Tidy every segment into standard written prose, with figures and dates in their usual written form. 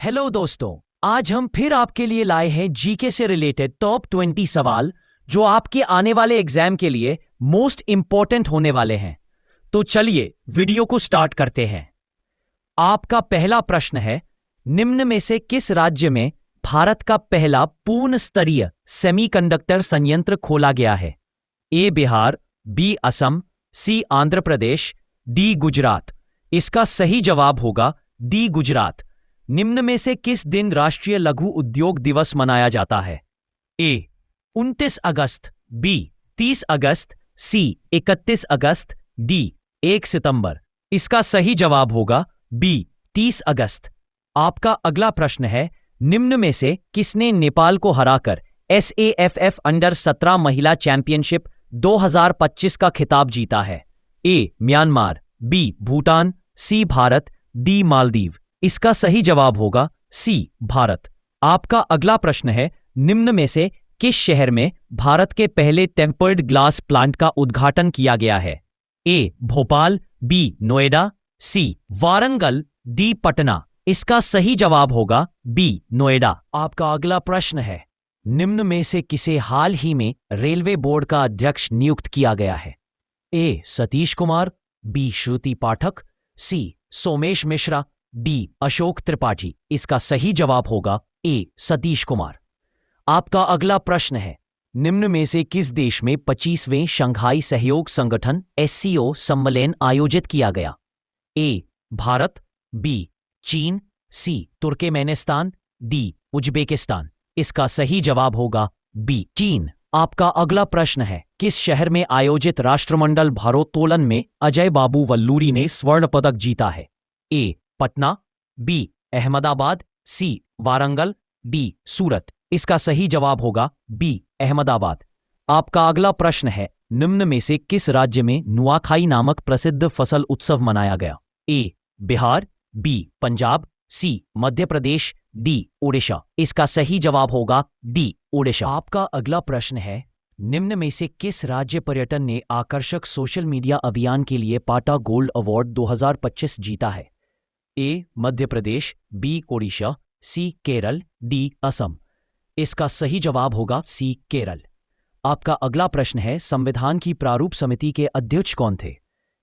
Hello दोस्तों, आज हम फिर आपके लिए लाए हैं जीके से रिलेटेड टॉप 20 सवाल जो आपके आने वाले एग्जाम के लिए मोस्ट इंपॉर्टेंट होने वाले हैं। तो चलिए वीडियो को स्टार्ट करते हैं। आपका पहला प्रश्न है, निम्न में से किस राज्य में भारत का पहला पूर्ण स्तरीय सेमीकंडक्टर संयंत्र खोला गया है? ए बिहार, बी असम, सी आंध्र प्रदेश, डी गुजरात। इसका सही जवाब होगा डी गुजरात। निम्न में से किस दिन राष्ट्रीय लघु उद्योग दिवस मनाया जाता है? ए 29 अगस्त, बी 30 अगस्त, सी 31 अगस्त, डी 1 सितंबर। इसका सही जवाब होगा बी 30 अगस्त। आपका अगला प्रश्न है, निम्न में से किसने नेपाल को हराकर SAFF अंडर 17 महिला चैंपियनशिप 2025 का खिताब जीता है? ए म्यांमार, बी भूटान, सी भारत, डी मालदीव। इसका सही जवाब होगा सी भारत। आपका अगला प्रश्न है, निम्न में से किस शहर में भारत के पहले टेम्पर्ड ग्लास प्लांट का उद्घाटन किया गया है? ए भोपाल, बी नोएडा, सी वारंगल, डी पटना। इसका सही जवाब होगा बी नोएडा। आपका अगला प्रश्न है, निम्न में से किसे हाल ही में रेलवे बोर्ड का अध्यक्ष नियुक्त किया गया है? ए सतीश कुमार, बी श्रुति पाठक, सी सोमेश मिश्रा, डी अशोक त्रिपाठी। इसका सही जवाब होगा ए सतीश कुमार। आपका अगला प्रश्न है, निम्न में से किस देश में 25वें शंघाई सहयोग संगठन SCO सम्मेलन आयोजित किया गया? ए भारत, बी चीन, सी तुर्कमेनिस्तान, डी उज्बेकिस्तान। इसका सही जवाब होगा बी चीन। आपका अगला प्रश्न है, किस शहर में आयोजित राष्ट्रमंडल भारोत्तोलन में अजय बाबू वल्लूरी ने स्वर्ण पदक जीता है? ए पटना, बी अहमदाबाद, सी वारंगल, डी सूरत। इसका सही जवाब होगा बी अहमदाबाद। आपका अगला प्रश्न है, निम्न में से किस राज्य में नुआखाई नामक प्रसिद्ध फसल उत्सव मनाया गया? ए बिहार, बी पंजाब, सी मध्य प्रदेश, डी ओडिशा। इसका सही जवाब होगा डी ओडिशा। आपका अगला प्रश्न है, निम्न में से किस राज्य पर्यटन ने आकर्षक सोशल मीडिया अभियान के लिए पाटा गोल्ड अवार्ड 2025 जीता है? ए मध्य प्रदेश, बी ओडिशा, सी केरल, डी असम। इसका सही जवाब होगा सी केरल। आपका अगला प्रश्न है, संविधान की प्रारूप समिति के अध्यक्ष कौन थे?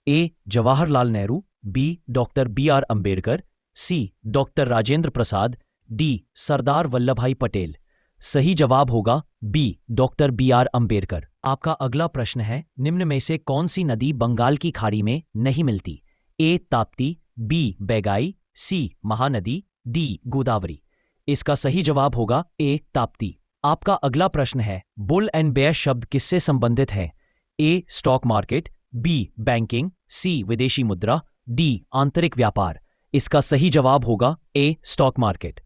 A Jawaharlal Nehru, B doctor BR Ambedkar, C doctor Rajendra Prasad, D Sardar Vallabhbhai Patel. सही जवाब होगा बी डॉक्टर BR अंबेडकर। आपका अगला प्रश्न है, निम्न में से कौन सी नदी बंगाल की खाड़ी में नहीं मिलती? ए ताप्ती, बी बैगाई, सी महानदी, डी गोदावरी। इसका सही जवाब होगा ए ताप्ती। आपका अगला प्रश्न है, बुल एंड बेयर शब्द किससे संबंधित है? ए स्टॉक मार्केट, बी बैंकिंग, सी विदेशी मुद्रा, डी आंतरिक व्यापार। इसका सही जवाब होगा ए स्टॉक मार्केट।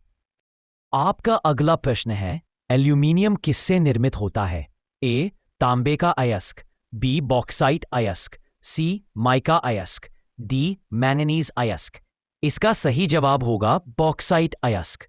आपका अगला प्रश्न है, एल्यूमिनियम किससे निर्मित होता है? ए तांबे का अयस्क, बी बॉक्साइट अयस्क, सी माइका अयस्क, डी मैंगनीज अयस्क। इसका सही जवाब होगा बॉक्साइट अयस्क।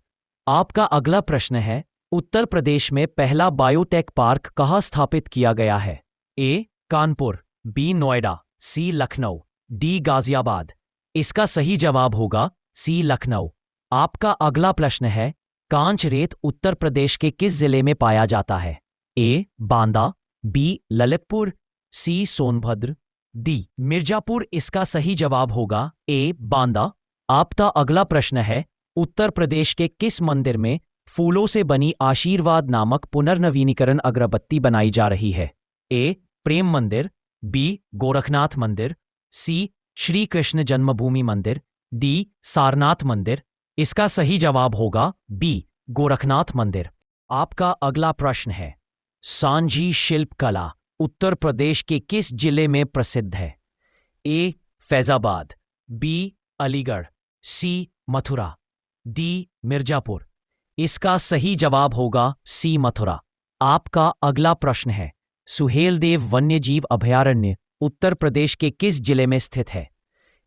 आपका अगला प्रश्न है, उत्तर प्रदेश में पहला बायोटेक पार्क कहाँ स्थापित किया गया है? ए कानपुर, बी नोएडा, सी लखनऊ, डी गाजियाबाद। इसका सही जवाब होगा सी लखनऊ। आपका अगला प्रश्न है, कांच रेत उत्तर प्रदेश के किस जिले में पाया जाता है? ए बांदा, बी ललितपुर, सी सोनभद्र, डी मिर्जापुर। इसका सही जवाब होगा ए बांदा। आपका अगला प्रश्न है, उत्तर प्रदेश के किस मंदिर में फूलों से बनी आशीर्वाद नामक पुनर्नवीनीकरण अगरबत्ती बनाई जा रही है? ए प्रेम मंदिर, बी गोरखनाथ मंदिर, सी श्री कृष्ण जन्मभूमि मंदिर, डी सारनाथ मंदिर। इसका सही जवाब होगा बी गोरखनाथ मंदिर। आपका अगला प्रश्न है, सांझी शिल्प कला उत्तर प्रदेश के किस जिले में प्रसिद्ध है? ए फैजाबाद, बी अलीगढ़, सी मथुरा, डी मिर्जापुर। इसका सही जवाब होगा सी मथुरा। आपका अगला प्रश्न है, सुहेलदेव वन्यजीव अभयारण्य उत्तर प्रदेश के किस जिले में स्थित है?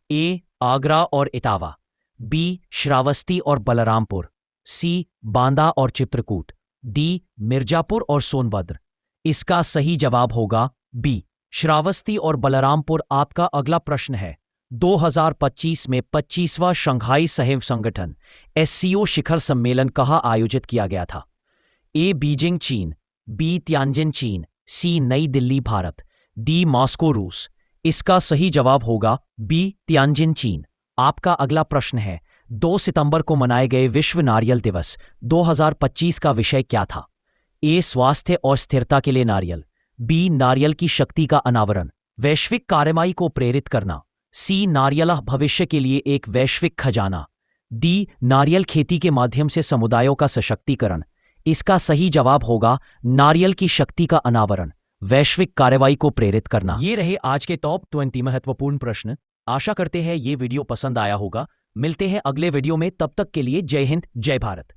ए आगरा और इटावा, बी श्रावस्ती और बलरामपुर, सी बांदा और चित्रकूट, डी मिर्जापुर और सोनभद्र। इसका सही जवाब होगा बी श्रावस्ती और बलरामपुर। आपका अगला प्रश्न है, 2025 में 25वां शंघाई सहयोग संगठन एससीओ शिखर सम्मेलन कहाँ आयोजित किया गया था? ए बीजिंग चीन, बी तियानजिन चीन, सी नई दिल्ली भारत, डी मॉस्को रूस। इसका सही जवाब होगा बी तियानजिन चीन। आपका अगला प्रश्न है, 2 सितंबर को मनाए गए विश्व नारियल दिवस 2025 का विषय क्या था? ए स्वास्थ्य और स्थिरता के लिए नारियल, बी नारियल की शक्ति का अनावरण, वैश्विक कार्रवाई को प्रेरित करना, सी नारियल भविष्य के लिए एक वैश्विक खजाना, डी नारियल खेती के माध्यम से समुदायों का सशक्तिकरण। इसका सही जवाब होगा नारियल की शक्ति का अनावरण, वैश्विक कार्रवाई को प्रेरित करना। ये रहे आज के टॉप 20 महत्वपूर्ण प्रश्न। आशा करते हैं ये वीडियो पसंद आया होगा। मिलते हैं अगले वीडियो में, तब तक के लिए जय हिंद, जय भारत।